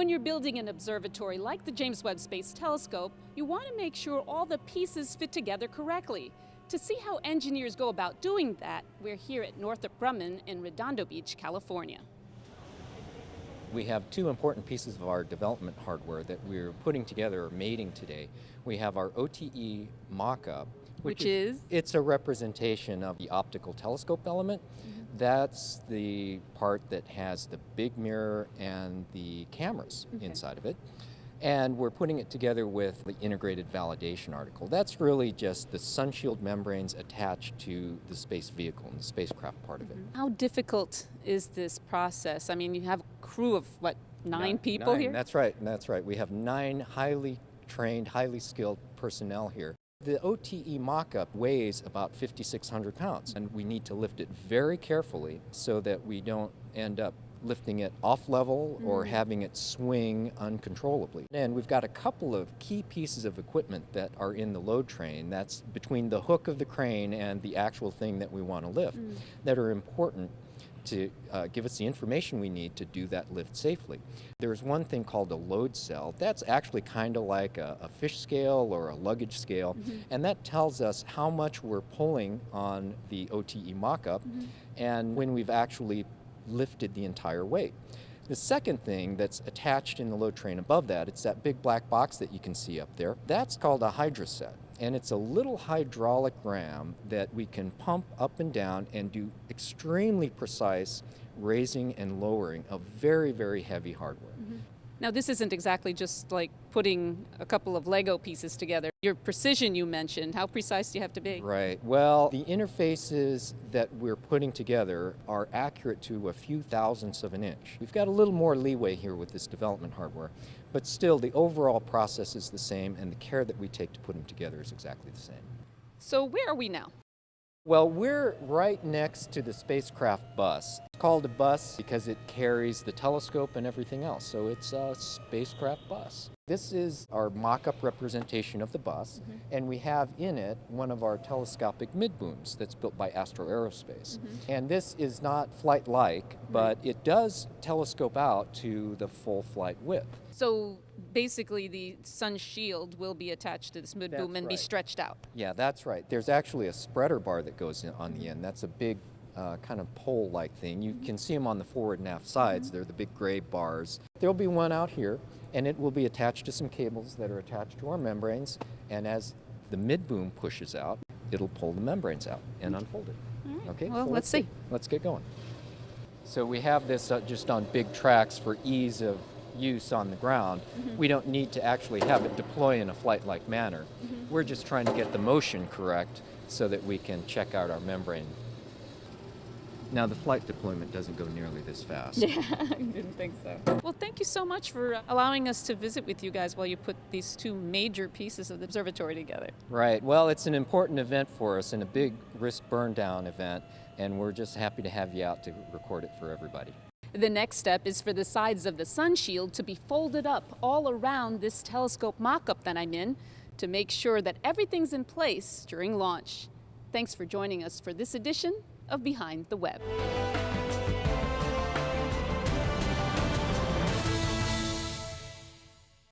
When you're building an observatory like the James Webb Space Telescope, you want to make sure all the pieces fit together correctly. To see how engineers go about doing that, we're here at Northrop Grumman in Redondo Beach, California. We have two important pieces of our development hardware that we're putting together or mating today. We have our OTE mock-up, Which is? It's a representation of the Optical Telescope Element. That's the part that has the big mirror and the cameras inside of it. And we're putting it together with the integrated validation article. That's really just the Sunshield membranes attached to the space vehicle and the spacecraft part of it. How difficult is this process? I mean, you have a crew of, what, nine people here? That's right, that's right. We have 9 highly trained, highly skilled personnel here. The OTE mock-up weighs about 5,600 pounds, and we need to lift it very carefully so that we don't end up lifting it off level or having it swing uncontrollably. And we've got a couple of key pieces of equipment that are in the load train, that's between the hook of the crane and the actual thing that we want to lift, that are important to give us the information we need to do that lift safely. There's one thing called a load cell. That's actually kind of like a fish scale or a luggage scale, and that tells us how much we're pulling on the OTE mock-up and when we've actually lifted the entire weight. The second thing that's attached in the load train above that, it's that big black box that you can see up there. That's called a hydroset, and it's a little hydraulic ram that we can pump up and down and do extremely precise raising and lowering of very, very heavy hardware. Now, this isn't exactly just like putting a couple of Lego pieces together. Your precision you mentioned, how precise do you have to be? Right. Well, the interfaces that we're putting together are accurate to a few thousandths of an inch. We've got a little more leeway here with this development hardware, but still the overall process is the same and the care that we take to put them together is exactly the same. So where are we now? Well, we're right next to the spacecraft bus. It's called a bus because it carries the telescope and everything else, so it's a spacecraft bus. This is our mock-up representation of the bus, and we have in it one of our telescopic mid-booms that's built by Astro Aerospace. And this is not flight-like, but it does telescope out to the full flight width. So basically the sun shield will be attached to this mid-boom and be stretched out. Yeah, that's right. There's actually a spreader bar that goes in on the end. That's a big kind of pole-like thing. You can see them on the forward and aft sides. They're the big gray bars. There'll be one out here, and it will be attached to some cables that are attached to our membranes, and as the mid-boom pushes out, it'll pull the membranes out and unfold it. Okay, Well, so let's see. Let's get going. So we have this just on big tracks for ease of use on the ground. We don't need to actually have it deploy in a flight-like manner. We're just trying to get the motion correct so that we can check out our membrane. Now, the flight deployment doesn't go nearly this fast. Yeah, I didn't think so. Well, thank you so much for allowing us to visit with you guys while you put these two major pieces of the observatory together. Right. Well, it's an important event for us and a big risk burn down event, and we're just happy to have you out to record it for everybody. The next step is for the sides of the sun shield to be folded up all around this telescope mock-up that I'm in to make sure that everything's in place during launch. Thanks for joining us for this edition of Behind the Web.